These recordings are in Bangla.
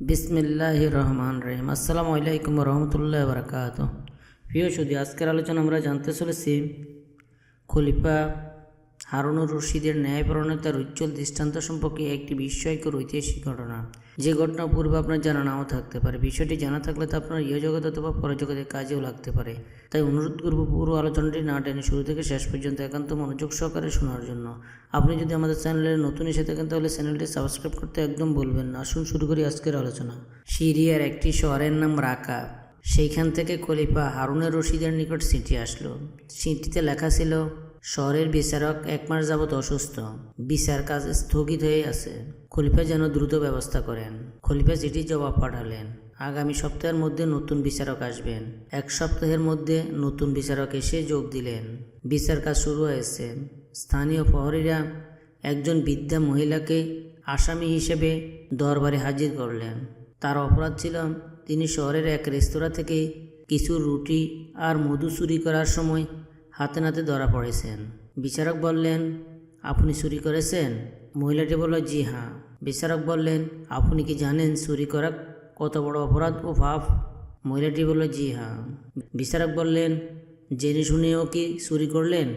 বিসমিল্লাহির রহমানির রহিম। আসসালামু আলাইকুম রহমতুল্লাহ বারাকাতুহু। প্রিয় সুধী, আজকের আলোচনা আমরা জানতে চলেছি খলিফা হারুনুর রশিদের ন্যায়পরায়ণতার উজ্জ্বল দৃষ্টান্ত সম্পর্কে একটি বিস্ময়কর ঐতিহাসিক ঘটনা, যে ঘটনা পূর্বে আপনার জানা নাও থাকতে পারে। বিষয়টি জানা থাকলে তা আপনার ইহজগৎ অথবা পরজগতের কাজেও লাগতে পারে। তাই অনুরোধ করব পুরো আলোচনাটি না টেনে শুরু থেকে শেষ পর্যন্ত একান্ত মনোযোগ সহকারে শোনার জন্য। আপনি যদি আমাদের চ্যানেলে নতুন এসে থাকেন তাহলে চ্যানেলটি সাবস্ক্রাইব করতে একদম ভুলবেন না। আসুন শুরু করি আজকের আলোচনা। সিরিয়ার একটি শহরের নাম রাকা। সেইখান থেকে খলিফা হারুনুর রশিদের নিকট চিঠি আসলো। চিঠিতে লেখা ছিল, শহরের বিচারক 1 মাস যাবৎ অসুস্থ, বিচার কাজ স্থগিত হয়ে আছে, খলিফা যেন দ্রুত ব্যবস্থা করেন। খলিফা চিঠির জবাব পাঠালেন, আগামী সপ্তাহের মধ্যে নতুন বিচারক আসবেন। 1 সপ্তাহের মধ্যে নতুন বিচারক এসে যোগ দিলেন। বিচার কাজ শুরু হয়েছে। স্থানীয় প্রহরীরা একজন বৃদ্ধা মহিলাকে আসামি হিসেবে দরবারে হাজির করলেন। তার অপরাধ ছিল, তিনি শহরের এক রেস্তোরাঁ থেকে কিছু রুটি আর মধু চুরি করার সময় হাতে নাতে ধরা পড়েছেন। বিচারক বললেন, আপনি চুরি করেছেন? মহিলাটি বলল, জি হ্যাঁ। বিচারক বললেন, আপনি কি জানেন চুরি করা কত বড় অপরাধ ও পাপ? মহিলাটি বলল, জি হ্যাঁ। বিচারক বললেন, জেনে শুনেও কি চুরি করলেন?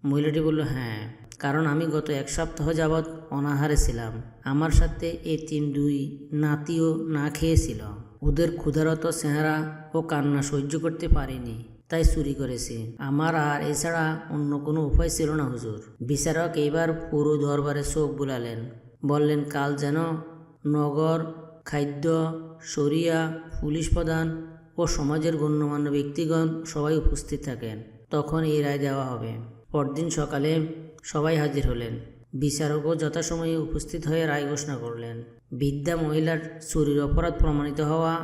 মহিলাটি বলল, হ্যাঁ, কারণ আমি গত 1 সপ্তাহ যাবৎ অনাহারে ছিলাম। আমার সাথে এতিম 2 নাতিও না খেয়েছিল। ওদের ক্ষুধারত চেহারা ও কান্না সহ্য করতে পারিনি, তাই চুরি করেছি। আমার আর এছাড়া অন্য কোনো উপায় ছিল না হুজুর। বিচারক এবার পুরো দরবারে চোখ বুলালেন। বললেন, কাল যেন নগর, খাদ্য, শরিয়া, পুলিশ প্রধান ও সমাজের গণ্যমান্য ব্যক্তিগণ সবাই উপস্থিত থাকেন, তখন এই রায় দেওয়া হবে। পরদিন সকালে সবাই হাজির হলেন। বিচারকও যথাসময়ে উপস্থিত হয়ে রায় ঘোষণা করলেন। বৃদ্ধা মহিলার চুরির অপরাধ প্রমাণিত হওয়া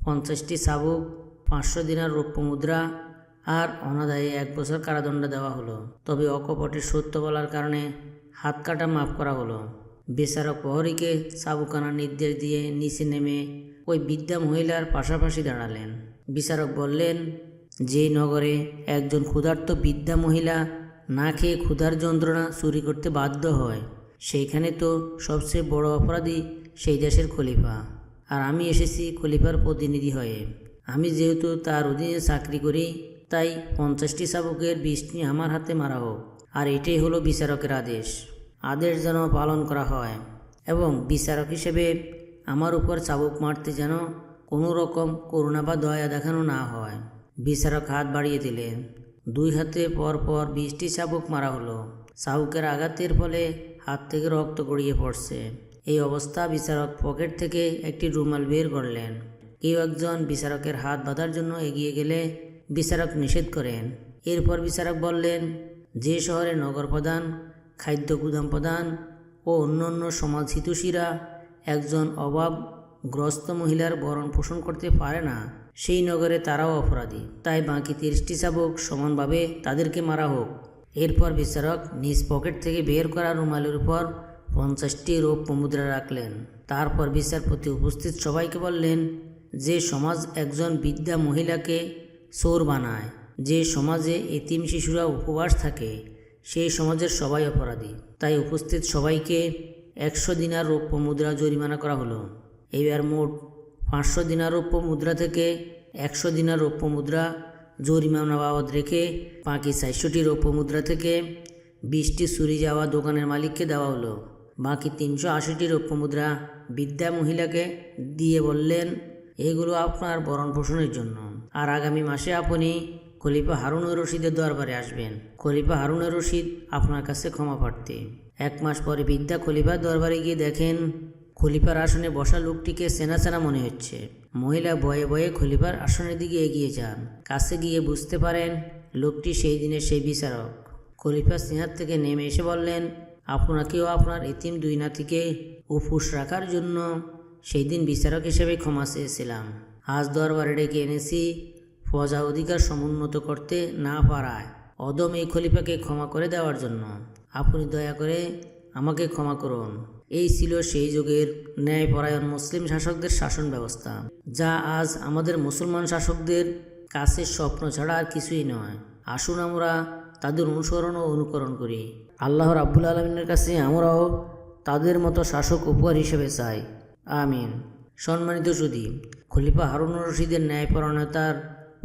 50টি চাবুক, 500 দিনার রৌপ্য মুদ্রা আর অনাদায়ে 1 বছর কারাদণ্ড দেওয়া হলো। তবে অকপটের সত্য বলার কারণে হাত কাটা মাফ করা হলো। বিচারক প্রহরীকে চাবুক আনার নির্দেশ দিয়ে নিচে নেমে ওই বৃদ্ধা মহিলার পাশাপাশি দাঁড়ালেন। বিচারক বললেন, যে নগরে একজন ক্ষুধার্ত বৃদ্ধা মহিলা না খেয়ে ক্ষুধার যন্ত্রণা চুরি করতে বাধ্য হয়, সেইখানে তো সবচেয়ে বড় অপরাধী সেই দেশের খলিফা। আর আমি এসেছি খলিফার প্রতিনিধি হয়ে। আমি যেহেতু তার অধীনে চাকরি করি, তাই 50টি চাবুকের 20টি আমার হাতে মারা হোক। আর এটাই হলো বিচারকের আদেশ। আদেশ যেন পালন করা হয় এবং বিচারক হিসেবে আমার উপর চাবুক মারতে যেন কোনো রকম করুণা বা দয়া দেখানো না হয়। বিচারক হাত বাড়িয়ে দিলেন। 2 হাতে পরপর 20টি চাবুক মারা হলো। চাবুকের আঘাতের ফলে হাত থেকে রক্ত গড়িয়ে পড়ছে। এই অবস্থা বিচারক পকেট থেকে একটি রুমাল বের করলেন। কেউ একজন বিচারকের হাত বাঁধার জন্য এগিয়ে গেলে বিচারক নিষেধ করেন। এরপর বিচারক বললেন, যে শহরে নগর প্রধান, খাদ্য গুদাম প্রধান ও অন্যান্য সমাজ হিতৈষীরা একজন অভাবগ্রস্ত মহিলার ভরণ পোষণ করতে পারে না, সেই নগরে তারাও অপরাধী। তাই বাকি 30টি চাবুক সমানভাবে তাদেরকে মারা হোক। এরপর বিচারক নিজ পকেট থেকে বের করা রুমালের উপর 50টি রৌপ্য মুদ্রা রাখলেন। তারপর বিচারপতি উপস্থিত সবাইকে বললেন, যে সমাজ একজন বৃদ্ধা মহিলাকে চোর বানায়, যে সমাজে এতিম শিশুরা উপবাস থাকে, সেই সমাজের সবাই অপরাধী। তাই উপস্থিত সবাইকে 100 দিনার রৌপ্য মুদ্রা জরিমানা করা হলো। এইবার মোট 500 দিনার রৌপ্য মুদ্রা থেকে 100 দিনার রৌপ্য মুদ্রা জরিমানা বাবদ রেখে বাকি 400টি রৌপ্য মুদ্রা থেকে 20টি চুরি যাওয়া দোকানের মালিককে দেওয়া হলো। বাকি 380টি রৌপ্য মুদ্রা বৃদ্ধা মহিলাকে দিয়ে বললেন, এগুলো আপনার ভরণ পোষণের জন্য। আর আগামী মাসে আপনি খলিফা হারুনুর রশিদের দরবারে আসবেন। খলিফা হারুনুর রশিদ আপনার কাছে ক্ষমা প্রার্থী। 1 মাস পরে বৃদ্ধা খলিফার দরবারে গিয়ে দেখেন, খলিফার আসনে বসা লোকটিকে চেনা চেনা মনে হচ্ছে। মহিলা ভয়ে ভয়ে খলিফার আসনের দিকে এগিয়ে যান। কাছে গিয়ে বুঝতে পারেন লোকটি সেই দিনের সেই বিচারক। খলিফা সিংহার থেকে নেমে এসে বললেন, আপনাকেও আপনার এতিম 2 নাতিকে উপোস রাখার জন্য সেই দিন বিচারক হিসেবে ক্ষমা চেয়েছিলাম। আজ দরবারে ডেকে এনেছি প্রজা অধিকার সমুন্নত করতে না পারায় অদম এই খলিফাকে ক্ষমা করে দেওয়ার জন্য। আপনি দয়া করে আমাকে ক্ষমা করুন। এই ছিল সেই যুগের ন্যায়পরায়ণ মুসলিম শাসকদের শাসন ব্যবস্থা, যা আজ আমাদের মুসলমান শাসকদের কাছে স্বপ্ন ছাড়া আর কিছুই নয়। আসুন আমরা তাদের অনুসরণ ও অনুকরণ করি। আল্লাহ রাব্বুল আলামিনের কাছে আমরাও তাদের মতো শাসক উপহার হিসেবে চাই। আমিন। সম্মানিত সুধী, খলিফা হারুনুর রশিদের ন্যায়পরায়ণতার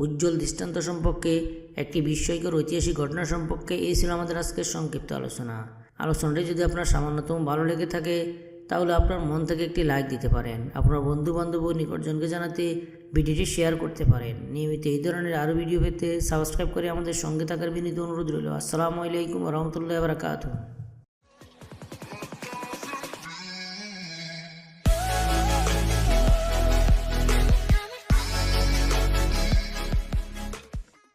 উজ্জ্বল দৃষ্টান্ত সম্পর্কে একটি বিস্ময়কর ঐতিহাসিক ঘটনা সম্পর্কে এই ছিল আমাদের আজকের সংক্ষিপ্ত আলোচনাটি যদি আপনার সামান্যতম ভালো লেগে থাকে তাহলে আপনার মন থেকে একটি লাইক দিতে পারেন। আপনার বন্ধু বান্ধব ও নিকটজনকে জানাতে ভিডিওটি শেয়ার করতে পারেন। নিয়মিত এই ধরনের আরও ভিডিও পেতে সাবস্ক্রাইব করে আমাদের সঙ্গে থাকার বিনীত অনুরোধ রইল। আসসালামু আলাইকুম ওয়া রাহমাতুল্লাহি ওয়া বারাকাতুহু।